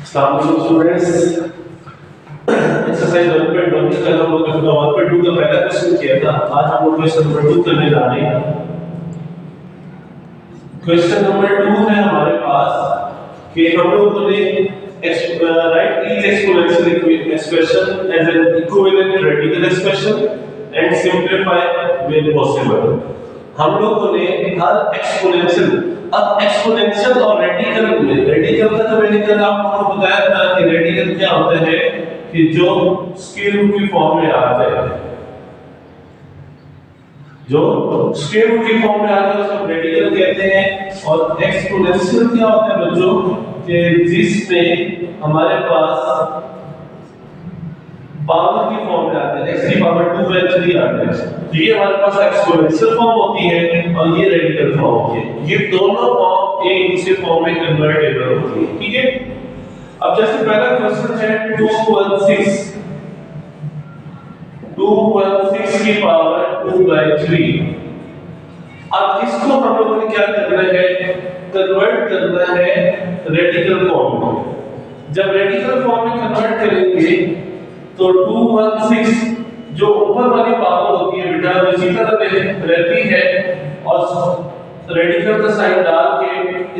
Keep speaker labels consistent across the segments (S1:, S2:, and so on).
S1: Students exercise 1.1 का हम लोग 1.2 का पहला क्वेश्चन किया था। आज हम लोग क्वेश्चन नंबर 2 करने जा रहे हैं। क्वेश्चन नंबर 2 है हमारे पास कि हम लोग ने write each exponential expression as an equivalent radical expression and simplify when possible. हम लोगों ने हर एक्सपोनेंशियल, अब एक्सपोनेंशियल और रेडिकल का तो मैंने कल आप लोगों को बताया था कि रेडिकल क्या होता है कि जो स्क्वायर रूट की फॉर्म में आ जाए, जो स्क्वायर रूट की फॉर्म में आ जाए उसको रेडिकल कहते हैं। और एक्सपोनेंशियल क्या होता है बच्चों कि जिसमें हमारे पास पावर की फॉर्म में आते हैं, x की पावर 2/3 आते हैं। तो ये हमारे पास एक्सपोनेंशियल फॉर्म होती है और ये रेडिकल फॉर्म होती है। ये दोनों फॉर्म एक दूसरे फॉर्म में कन्वर्टेबल होती है, ठीक है। अब जैसे पहला क्वेश्चन है 216 की पावर 2/3। अब इसको हम लोगों ने क्या करना है, कन्वर्ट करना है रेडिकल फॉर्म में। जब रेडिकल फॉर्म में कन्वर्ट करेंगे तो 216 जो ऊपर वाली पावर होती है बेटा वो इसी तरह रहती है और रेडिकल का साइन डाल के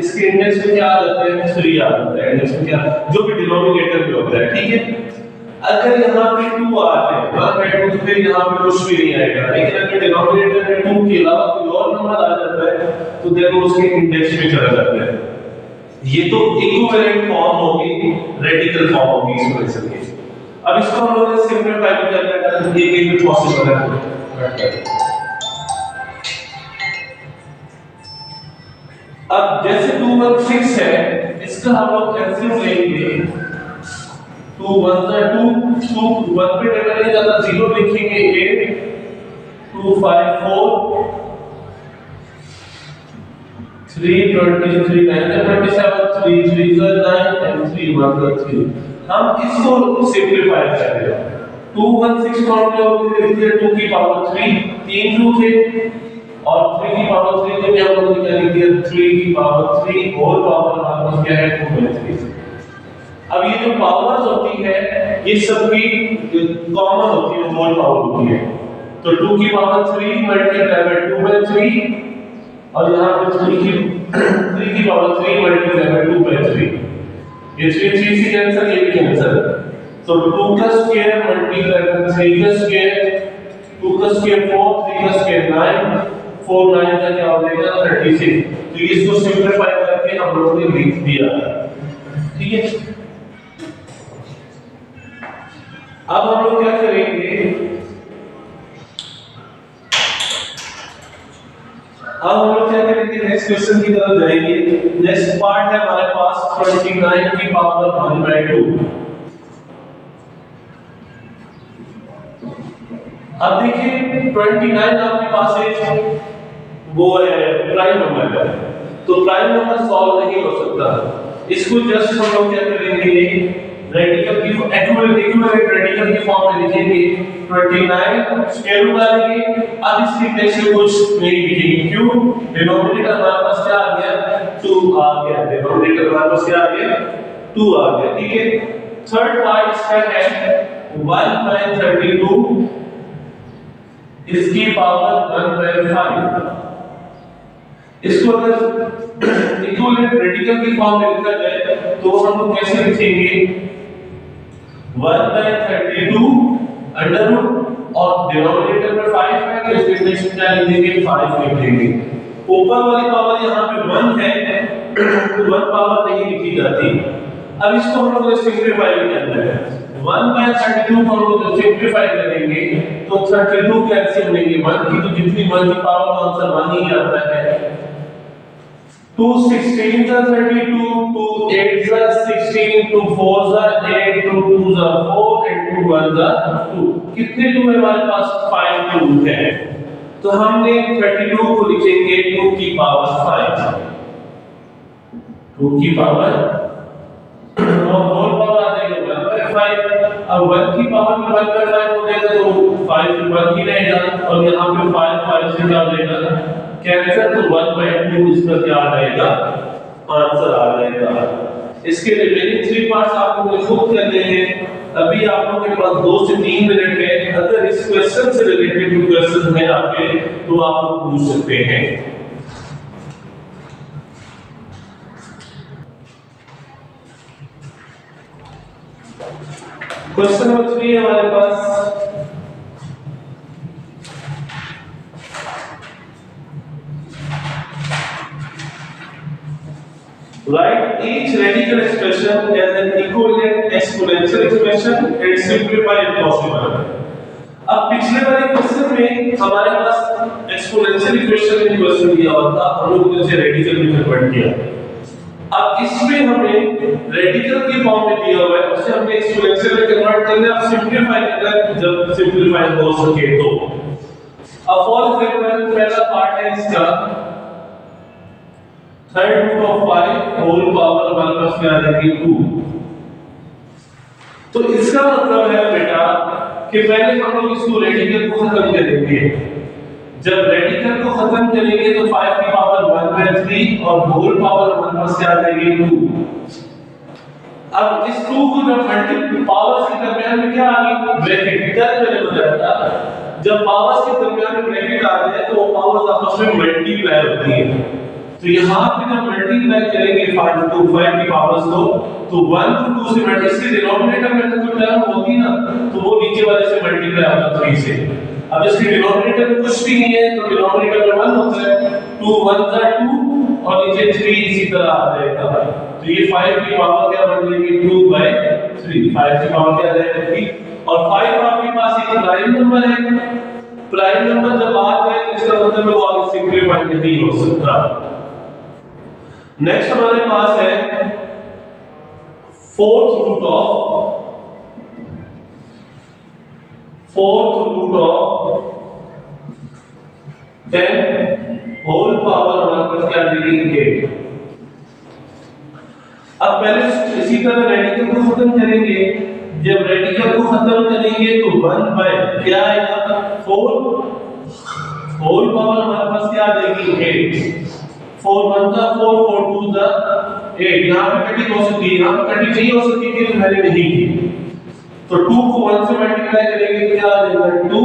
S1: इसके इंडेक्स में क्या आ जाता है 3 आ जाता है। इंडेक्स में क्या जो भी डिनोमिनेटर में होता है, ठीक है। अगर यहाँ पे 2 आ जाए 1/2 तो फिर यहाँ पे कुछ भी नहीं आएगा, लेकिन अगर डिनोमिनेटर में 2 के अलावा कोई और नंबर आ जाता है तो देखो उसके इंडेक्स में चला जाता है। ये तो इक्विवेलेंट फॉर्म होगी, रेडिकल फॉर्म होगी इस वजह से। अब इसको हम लोग ने सिंपलीफाई भी करना है तो ये भी पॉसिबल है। अब जैसे 216 है इसका हम लोग एलसीएम लेंगे। 2 1 2 1 पे टेबल नहीं जाता, 0 लिखेंगे 8 2 5 4 3 23 9 27 3 3 9 and 3 1 3। हम इसको सिंपलीफाई करेंगे। 216 को हम लोग लिख दिया 2 की पावर 3, 3 2 थे और 3 की पावर 3 को भी हम लोग लिख दिया 3 की पावर 3 होल पावर हमारे पास क्या है 2/3। अब ये जो पावर्स होती है ये सबकी कॉमन होती है, होल पावर होती है। तो 2 की पावर 3 मल्टीप्लाई बाय 2/3 और यहां पे 3 की पावर 3 मल्टीप्लाई बाय 2/3। ये 3 से कैंसिल, ये भी कैंसिल। तो 2 का स्क्वायर मल्टीप्लाई बाय 3 का स्क्वायर, 2 का स्क्वायर 4, 3 का स्क्वायर 9, 4 9 का क्या हो जाएगा 36। तो इसको सिंपलीफाई करके हम लोगों ने लिख दिया, ठीक है। अब हम लोग क्या करेंगे, अब हम लोग क्या करेंगे नेक्स्ट क्वेश्चन की तरफ जाएंगे। नेक्स्ट पार्ट है हमारे पास 29 की पावर 1/2। अब देखिए 29 आपके पास है वो है प्राइम नंबर है, तो प्राइम नंबर सॉल्व नहीं हो सकता। इसको जस्ट हम लोग क्या करेंगे रेडिकल की इक्विवेलेंट रेडिकल की फॉर्म में लिखेंगे। 29 स्क्वायर रूट डालेंगे। अब इसके इंडेक्स में कुछ नहीं लिखेंगे, क्यों? डिनोमिनेटर हमारे पास क्या आ गया 2 आ गया, डिनोमिनेटर हमारे पास क्या आ गया 2 आ गया, ठीक है। थर्ड पार्ट इसका है 1/32 इसकी पावर 1/5। इसको अगर इक्विवेलेंट रेडिकल की फॉर्म में लिखा जाए तो हम लोग कैसे लिखेंगे 1/32 अंडर रूट और डिनोमिनेटर में 5 है तो इसके इंडेक्स में क्या लिखेंगे 5 लिख देंगे। ऊपर वाली पावर यहाँ पे 1 है तो 1 पावर नहीं लिखी जाती। अब इसको हम लोग सिंपलीफाई करना है। 1/32 को हम लोग सिंपलीफाई करेंगे तो 32 के एलसीएम लेंगे 1 की, तो जितनी 1 की पावर का आंसर 1 ही आता है। 2 16 का 32, 2 8 का 16, 2 4 का 8, 2 2 का 4 and 2 1 का 2। कितने 2 हमारे पास 5 2 है, तो हमने 32 को लिखेंगे 2 की पावर 5, 2 की पावर और होल पावर आ जाएगा 1/5। अब 1 की पावर में 1/5 हो जाएगा तो 5 1 ही रहेगा और यहाँ पे 5 से क्या हो जाएगा कैंसिल, तो 1/2 इसका क्या आ जाएगा आंसर आ जाएगा। इसके रिमेनिंग 3 पार्ट्स आप लोगों ने खुद करने हैं। अभी आप लोगों के पास 2 से 3 मिनट है। अगर इस क्वेश्चन से रिलेटेड कोई क्वेश्चन है आपके तो आप लोग पूछ सकते हैं। क्वेश्चन नंबर 3 है हमारे पास। Write each radical expression as an equivalent exponential expression and simplify if possible. अब पिछले वाले क्वेश्चन में हमारे पास एक्सपोनेंशियल इक्वेशन में क्वेश्चन दिया हुआ था, हम लोग उसे रेडिकल में कन्वर्ट किया। अब इसमें हमें रेडिकल की फॉर्म में दिया हुआ है, उसे हमने एक्सपोनेंशियल में कन्वर्ट करना है। अब सिंपलीफाई करना है, जब सिंपलीफाई हो सके तो। अब फॉर एग्जांपल पहला पार्ट है इसका third root of 5 whole power हमारे पास क्या आ जाएगी 2। तो इसका मतलब है बेटा कि पहले हम लोग इसको रेडिकल को खत्म करेंगे। जब रेडिकल को खत्म करेंगे तो 5 की पावर 1/3 और होल पावर हमारे पास क्या आ जाएगी 2। अब इस 2 को जब मल्टीपल पावर्स के दरमियान में क्या आ गई ब्रैकेट, कल मैंने बताया था जब पावर्स के दरमियान में ब्रैकेट आ जाए तो वो पावर्स आपस में मल्टीप्लाई होती है। तो यहाँ पे जब मल्टीप्लाई करेंगे 5 to 5 की पावर्स को तो 1 to 2 से मल्टीप्लाई, इसके डिनोमिनेटर में जो टर्म होगी ना तो वो नीचे वाले से मल्टीप्लाई होगा 3 से। अब इसके डिनोमिनेटर में कुछ भी नहीं है तो डिनोमिनेटर में 1 होता है, 2 1 का 2 और नीचे 3 इसी तरह आ जाएगा। तो ये 5 की पावर क्या बन जाएगी 2/3। 5 की पावर क्या आ जाएगी और 5 आपके पास एक प्राइम नंबर है। प्राइम नंबर जब आ जाए तो इसका मतलब है वो आगे सिंपलीफाई नहीं हो सकता। नेक्स्ट हमारे पास है fourth root of 10 whole power हमारे पास क्या देगी 8। अब पहले इसी तरह रेडिकल को खत्म करेंगे। जब रेडिकल को खत्म करेंगे तो 1 बाय क्या आएगा 4 होल पावर हमारे पास क्या आ जाएगी 8। 4 1 का 4 4 2 का 8। यहाँ पे कटिंग हो सकती है, यहाँ पे कटिंग नहीं हो सकती थी तो मैंने नहीं की। तो 2 को 1 से मल्टीप्लाई करेंगे तो क्या आ जाएगा 2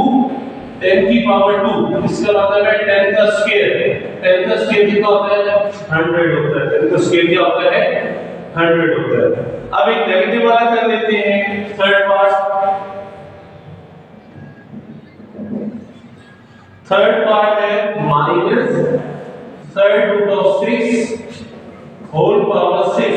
S1: 10 की पावर 2। इसका मतलब है 10 का स्क्वायर। 10 का स्क्वायर कितना होता है 100 होता है। 10 का स्क्वायर क्या होता है 100 होता है। अब एक नेगेटिव वाला कर लेते हैं थर्ड पार्ट है minus third root of 6 whole power 6।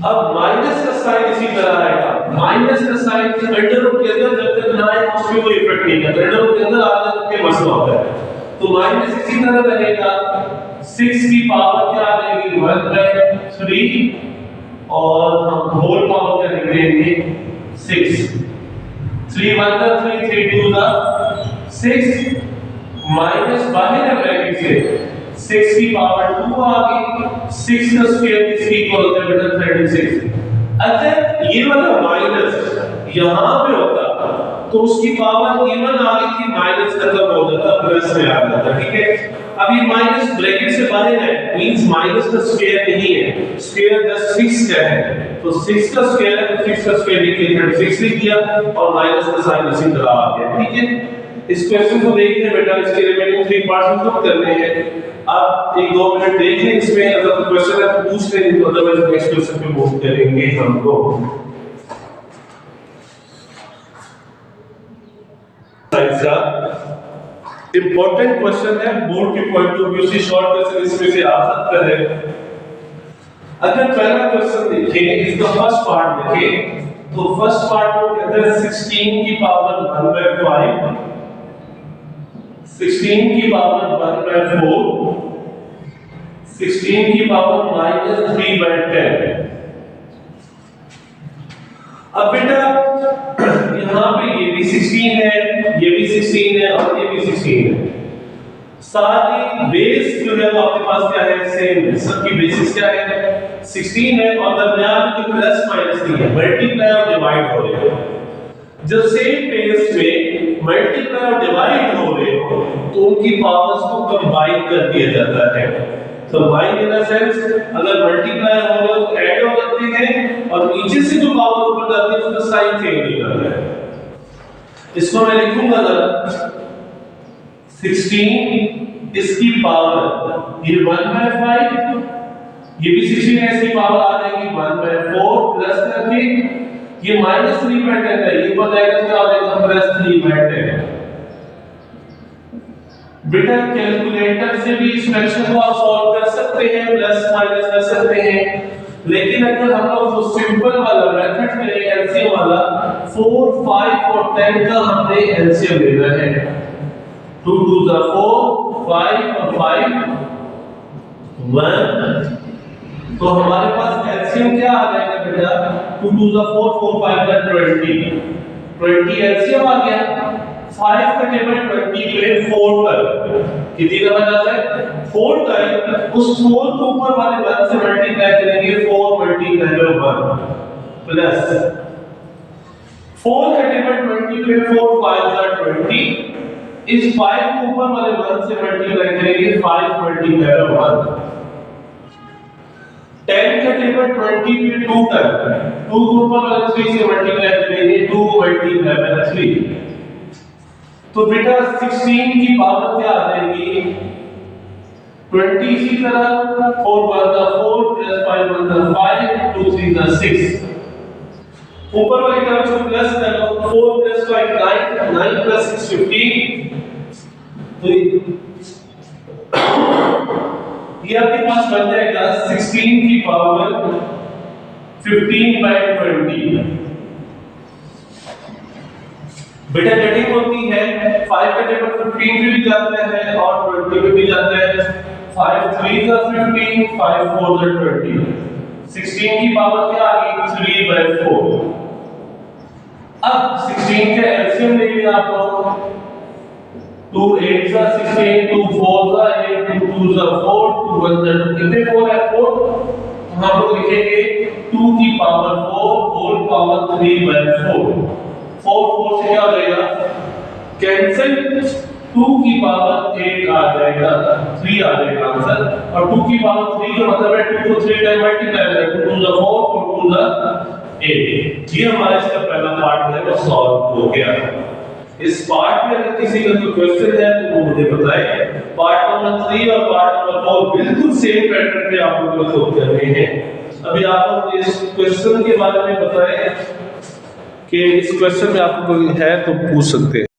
S1: अब माइनस का साइन इसी तरह आएगा। माइनस का साइन अंडर रूट के अंदर जब तक ना आए उसमें कोई इफेक्ट नहीं करता। अंडर रूट के अंदर आ जाए तो मसला होता है। तो माइनस इसी तरह रहेगा। 6 की पावर क्या आ जाएगी 1/3 और हम होल पावर क्या लिख देंगे 6। 3 1 का 3 3 2 का 6 माइनस बाहर है ब्रैकेट से 6 की पावर 2 आ गई। 6 का स्क्वायर इसके इक्वल होता है बेटा 36। अगर ये वाला माइनस यहाँ पे होता तो उसकी पावर इवन आ गई थी, माइनस खत्म हो जाता प्लस में आ जाता। ठीक है, अब ये माइनस ब्रैकेट से बाहर है मींस माइनस का स्क्वायर नहीं है, स्क्वायर जस्ट 6 का है। तो 6 का स्क्वायर है तो 6 का स्क्वायर लिख के 36 लिख दिया और माइनस का साइन इसी तरह आ गया। ठीक है, इस क्वेश्चन को देखते हैं बेटा। इसके रिमेनिंग 3 पार्ट्स हम करने हैं। आप 1-2 मिनट देखें इसमें, अगर क्वेश्चन है तो पूछ लें, तो अदरवाइज नेक्स्ट क्वेश्चन पे मूव करेंगे हम लोग। साइंस का इंपॉर्टेंट क्वेश्चन है बोर्ड के पॉइंट ऑफ व्यू से, शॉर्ट क्वेश्चन इसमें से आ सकता है। अगर पहला क्वेश्चन देखिए, इसका फर्स्ट पार्ट देखें तो फर्स्ट पार्ट को कहते हैं 16 की पावर 1/5, 16 की पावर 1/4, 16 की पावर -3/10। अब बेटा यहाँ पे ये भी 16 है, ये भी 16 है और ये भी 16 है। सारी बेस जो है वो आपके पास क्या है सेम है, सबकी बेसिस क्या है 16 है और दरमियान में कोई प्लस माइनस नहीं है, मल्टीप्लाई और डिवाइड हो रहे हो। जब सेम बेस में मल्टीप्लाई और डिवाइड हो रहे हो तो उनकी पावर्स को कंबाइन कर दिया जाता है। तो बाइंग इन द सेंस अगर मल्टीप्लाई हो रहा तो ऐड हो जाते हैं और नीचे से जो पावर ऊपर जाती है उसका साइन चेंज हो जाता है। इसको मैं लिखूंगा जरा 16 इसकी पावर ये 1/5, ये भी 16 है, इसकी पावर आ जाएगी 1/4 प्लस करके ये -3/10 है, ये ऊपर जाएगा तो क्या हो जाएगा +3/10। बेटा कैलकुलेटर से भी इस फ्रैक्शन को आप सॉल्व कर सकते हैं, प्लस माइनस कर सकते हैं, लेकिन अगर हम लोग जो सिंपल वाला मेथड करें एलसीएम वाला 4, 5 और 10 का हमने एलसीएम लेना है। 2 2 * 4, 5 और 5 1, तो हमारे पास एलसीएम क्या आ जाएगा बेटा 2 2 * 4, 4 5 = 20 एलसीएम आ गया। 5 का टेबल 20 पे 4 कर कितनी दफा जाता है 4 टाइम, उस 4 को ऊपर वाले 1 से मल्टीप्लाई करेंगे 4 × 1 प्लस 4 का टेबल 20 पे 4 5 = 20, इस 5 को ऊपर वाले 1 से मल्टीप्लाई करेंगे 5 × 1। 10 का टेबल 20 पे 2 तक 2 को ऊपर वाले 3 से मल्टीप्लाई करेंगे 2 × 3। तो बेटा 16 की पावर क्या आ जाएगी 20, इसी तरह 4 × 4 + 5 × 5 2 3 = 6, ऊपर वाली टर्म्स को प्लस कर लो 4 + 5 9 9 + 6 15, तो ये आपके पास बन जाएगा 16 की पावर 15/20। बेटा कटिंग होती है 5 का टेबल 15 पे भी जाता है और 20 पे भी जाता है। 5 3 = 15, 5 4 = 20, 16 की पावर क्या आ गई 3/4। अब 16 के एलसीएम ले लिया आप लोग 2 8 * 16, 2 4 * 8, 2 2 * 4, 2 1 = 2, कितने 4 है 4, तो हम लोग लिखेंगे 2 की पावर 4 होल पावर 3/4। 4 4 से क्या हो जाएगा कैंसिल, 2 की पावर 8 आ जाएगा, 3 आ जाएगा आंसर। और 2 की पावर 3 का मतलब है 2 को 3 टाइम मल्टीप्लाई करें 2 2 * 4 और 2 * 8। ये हमारा इसका पहला पार्ट है वो सॉल्व हो गया। इस पार्ट में अगर किसी का कोई क्वेश्चन है तो वो मुझे बताएं। पार्ट नंबर 3 और पार्ट नंबर 4 बिल्कुल सेम पैटर्न पे आप लोगों को सॉल्व करने हैं। अभी आप लोग इस क्वेश्चन के बारे में बताएं कि इस क्वेश्चन में आपको कोई है तो पूछ सकते हैं।